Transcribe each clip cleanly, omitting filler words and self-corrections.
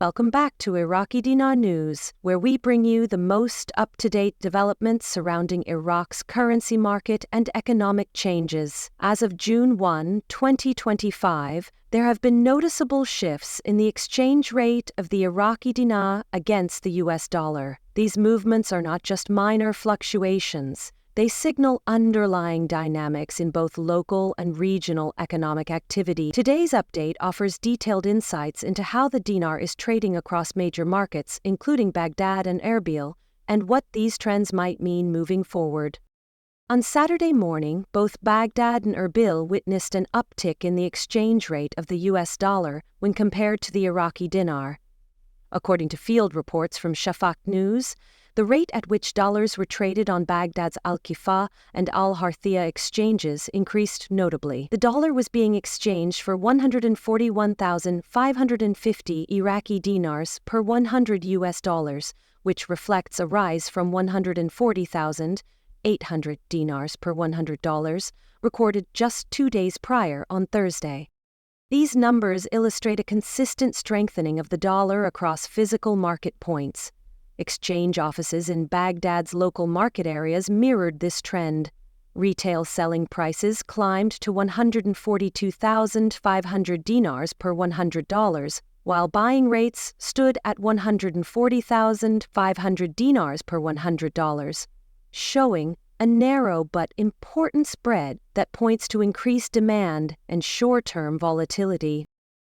Welcome back to Iraqi Dinar News, where we bring you the most up-to-date developments surrounding Iraq's currency market and economic changes. As of June 1, 2025, there have been noticeable shifts in the exchange rate of the Iraqi dinar against the US dollar. These movements are not just minor fluctuations. They signal underlying dynamics in both local and regional economic activity. Today's update offers detailed insights into how the dinar is trading across major markets, including Baghdad and Erbil, and what these trends might mean moving forward. On Saturday morning, both Baghdad and Erbil witnessed an uptick in the exchange rate of the US dollar when compared to the Iraqi dinar. According to field reports from Shafaq News, the rate at which dollars were traded on Baghdad's Al-Kifa and Al-Harthia exchanges increased notably. The dollar was being exchanged for 141,550 Iraqi dinars per 100 US dollars, which reflects a rise from 140,800 dinars per $100, recorded just 2 days prior on Thursday. These numbers illustrate a consistent strengthening of the dollar across physical market points. Exchange offices in Baghdad's local market areas mirrored this trend. Retail selling prices climbed to 142,500 dinars per $100, while buying rates stood at 140,500 dinars per $100, showing a narrow but important spread that points to increased demand and short-term volatility.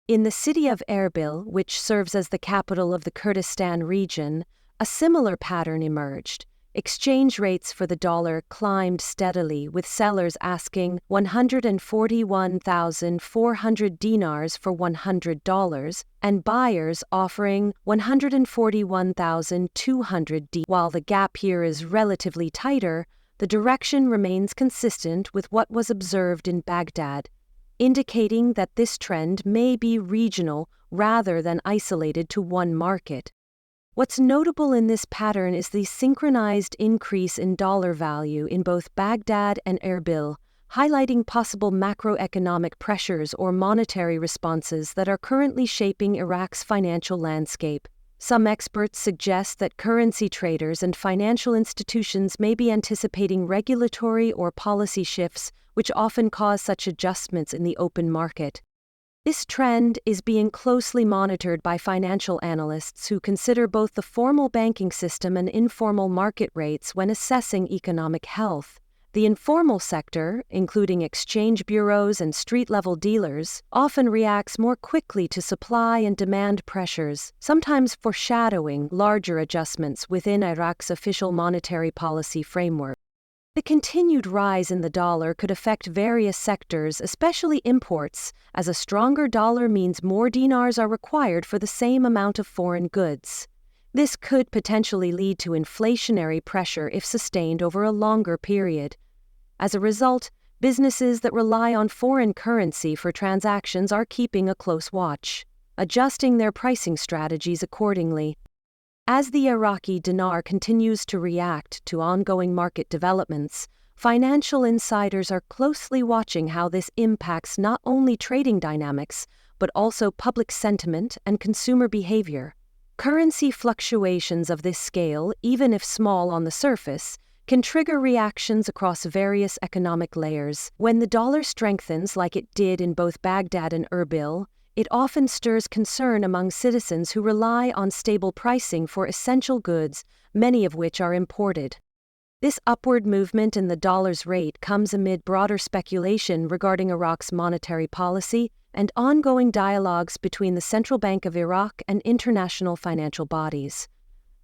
In the city of Erbil, which serves as the capital of the Kurdistan region, a similar pattern emerged. Exchange rates for the dollar climbed steadily, with sellers asking 141,400 dinars for $100 and buyers offering 141,200 dinars. While the gap here is relatively tighter, the direction remains consistent with what was observed in Baghdad, indicating that this trend may be regional rather than isolated to one market. What's notable in this pattern is the synchronized increase in dollar value in both Baghdad and Erbil, highlighting possible macroeconomic pressures or monetary responses that are currently shaping Iraq's financial landscape. Some experts suggest that currency traders and financial institutions may be anticipating regulatory or policy shifts, which often cause such adjustments in the open market. This trend is being closely monitored by financial analysts who consider both the formal banking system and informal market rates when assessing economic health. The informal sector, including exchange bureaus and street-level dealers, often reacts more quickly to supply and demand pressures, sometimes foreshadowing larger adjustments within Iraq's official monetary policy framework. The continued rise in the dollar could affect various sectors, especially imports, as a stronger dollar means more dinars are required for the same amount of foreign goods. This could potentially lead to inflationary pressure if sustained over a longer period. As a result, businesses that rely on foreign currency for transactions are keeping a close watch, adjusting their pricing strategies accordingly. As the Iraqi dinar continues to react to ongoing market developments, financial insiders are closely watching how this impacts not only trading dynamics, but also public sentiment and consumer behavior. Currency fluctuations of this scale, even if small on the surface, can trigger reactions across various economic layers. When the dollar strengthens like it did in both Baghdad and Erbil, it often stirs concern among citizens who rely on stable pricing for essential goods, many of which are imported. This upward movement in the dollar's rate comes amid broader speculation regarding Iraq's monetary policy and ongoing dialogues between the Central Bank of Iraq and international financial bodies.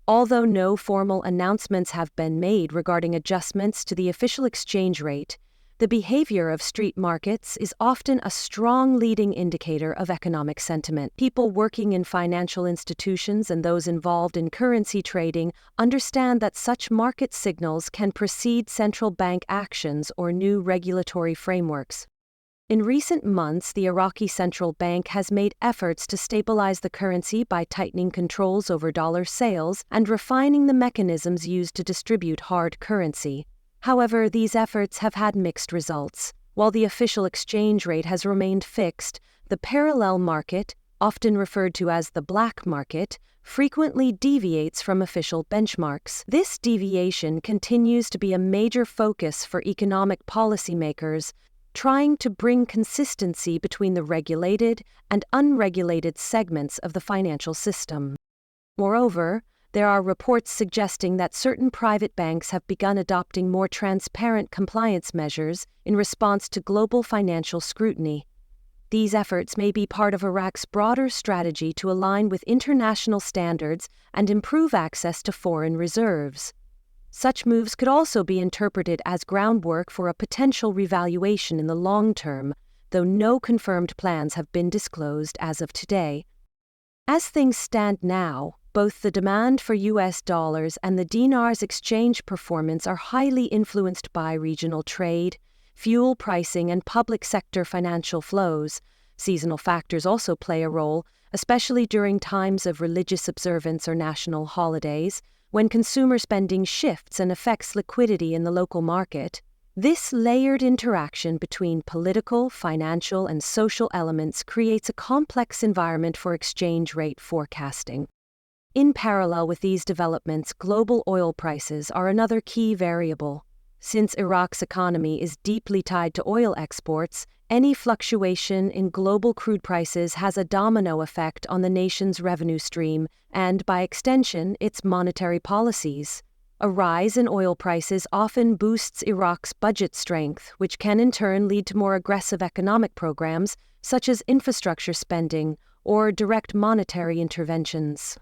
Although no formal announcements have been made regarding adjustments to the official exchange rate, the behavior of street markets is often a strong leading indicator of economic sentiment. People working in financial institutions and those involved in currency trading understand that such market signals can precede central bank actions or new regulatory frameworks. In recent months, the Iraqi Central Bank has made efforts to stabilize the currency by tightening controls over dollar sales and refining the mechanisms used to distribute hard currency. However, these efforts have had mixed results. While the official exchange rate has remained fixed, the parallel market, often referred to as the black market, frequently deviates from official benchmarks. This deviation continues to be a major focus for economic policymakers, trying to bring consistency between the regulated and unregulated segments of the financial system. Moreover, there are reports suggesting that certain private banks have begun adopting more transparent compliance measures in response to global financial scrutiny. These efforts may be part of Iraq's broader strategy to align with international standards and improve access to foreign reserves. Such moves could also be interpreted as groundwork for a potential revaluation in the long term, though no confirmed plans have been disclosed as of today. As things stand now, both the demand for US dollars and the dinar's exchange performance are highly influenced by regional trade, fuel pricing, and public sector financial flows. Seasonal factors also play a role, especially during times of religious observance or national holidays, when consumer spending shifts and affects liquidity in the local market. This layered interaction between political, financial, and social elements creates a complex environment for exchange rate forecasting. In parallel with these developments, global oil prices are another key variable. Since Iraq's economy is deeply tied to oil exports, any fluctuation in global crude prices has a domino effect on the nation's revenue stream and, by extension, its monetary policies. A rise in oil prices often boosts Iraq's budget strength, which can in turn lead to more aggressive economic programs such as infrastructure spending or direct monetary interventions.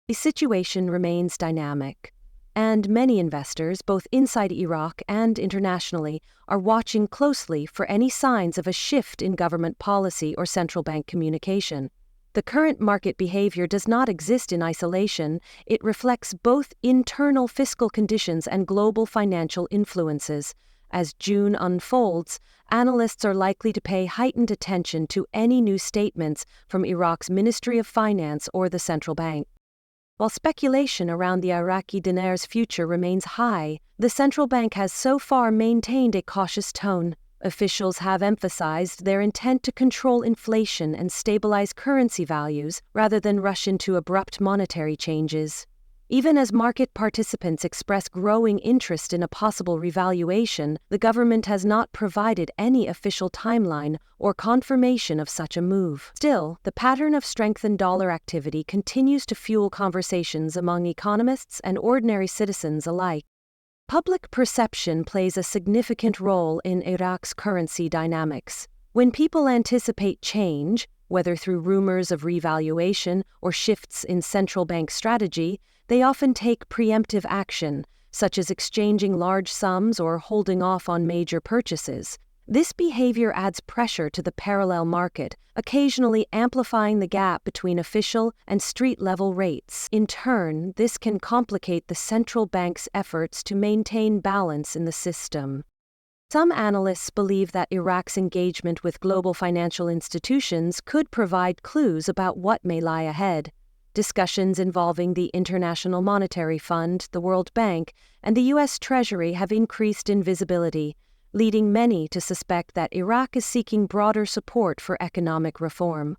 The situation remains dynamic, and many investors, both inside Iraq and internationally, are watching closely for any signs of a shift in government policy or central bank communication. The current market behavior does not exist in isolation. It reflects both internal fiscal conditions and global financial influences. As June unfolds, analysts are likely to pay heightened attention to any new statements from Iraq's Ministry of Finance or the central bank. While speculation around the Iraqi dinar's future remains high, the central bank has so far maintained a cautious tone. Officials have emphasized their intent to control inflation and stabilize currency values rather than rush into abrupt monetary changes. Even as market participants express growing interest in a possible revaluation, the government has not provided any official timeline or confirmation of such a move. Still, the pattern of strengthened dollar activity continues to fuel conversations among economists and ordinary citizens alike. Public perception plays a significant role in Iraq's currency dynamics. When people anticipate change, whether through rumors of revaluation or shifts in central bank strategy, they often take preemptive action, such as exchanging large sums or holding off on major purchases. This behavior adds pressure to the parallel market, occasionally amplifying the gap between official and street-level rates. In turn, this can complicate the central bank's efforts to maintain balance in the system. Some analysts believe that Iraq's engagement with global financial institutions could provide clues about what may lie ahead. Discussions involving the International Monetary Fund, the World Bank, and the U.S. Treasury have increased in visibility, leading many to suspect that Iraq is seeking broader support for economic reform.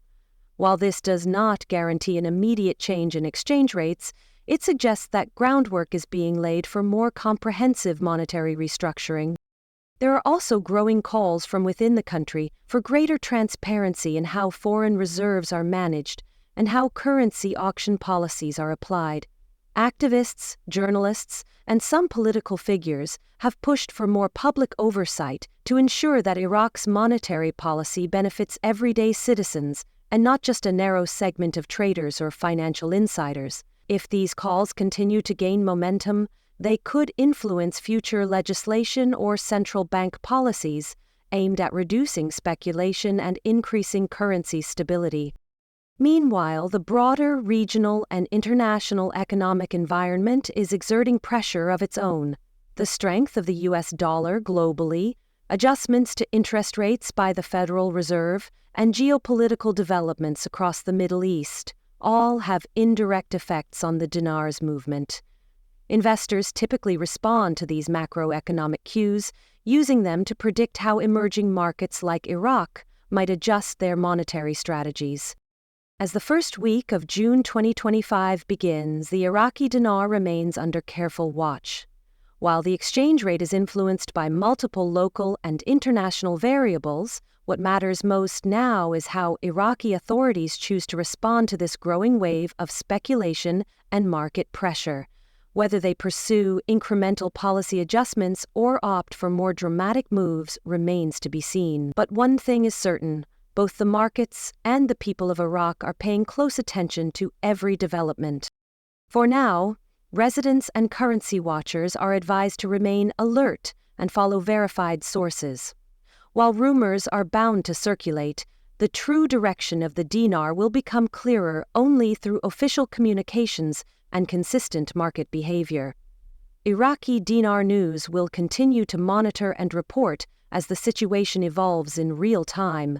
While this does not guarantee an immediate change in exchange rates, it suggests that groundwork is being laid for more comprehensive monetary restructuring. There are also growing calls from within the country for greater transparency in how foreign reserves are managed and how currency auction policies are applied. Activists, journalists, and some political figures have pushed for more public oversight to ensure that Iraq's monetary policy benefits everyday citizens and not just a narrow segment of traders or financial insiders. If these calls continue to gain momentum, they could influence future legislation or central bank policies aimed at reducing speculation and increasing currency stability. Meanwhile, the broader regional and international economic environment is exerting pressure of its own. The strength of the US dollar globally, adjustments to interest rates by the Federal Reserve, and geopolitical developments across the Middle East all have indirect effects on the dinar's movement. Investors typically respond to these macroeconomic cues, using them to predict how emerging markets like Iraq might adjust their monetary strategies. As the first week of June 2025 begins, the Iraqi dinar remains under careful watch. While the exchange rate is influenced by multiple local and international variables, what matters most now is how Iraqi authorities choose to respond to this growing wave of speculation and market pressure. Whether they pursue incremental policy adjustments or opt for more dramatic moves remains to be seen. But one thing is certain: both the markets and the people of Iraq are paying close attention to every development. For now, residents and currency watchers are advised to remain alert and follow verified sources. While rumors are bound to circulate, the true direction of the dinar will become clearer only through official communications and consistent market behavior. Iraqi Dinar News will continue to monitor and report as the situation evolves in real time.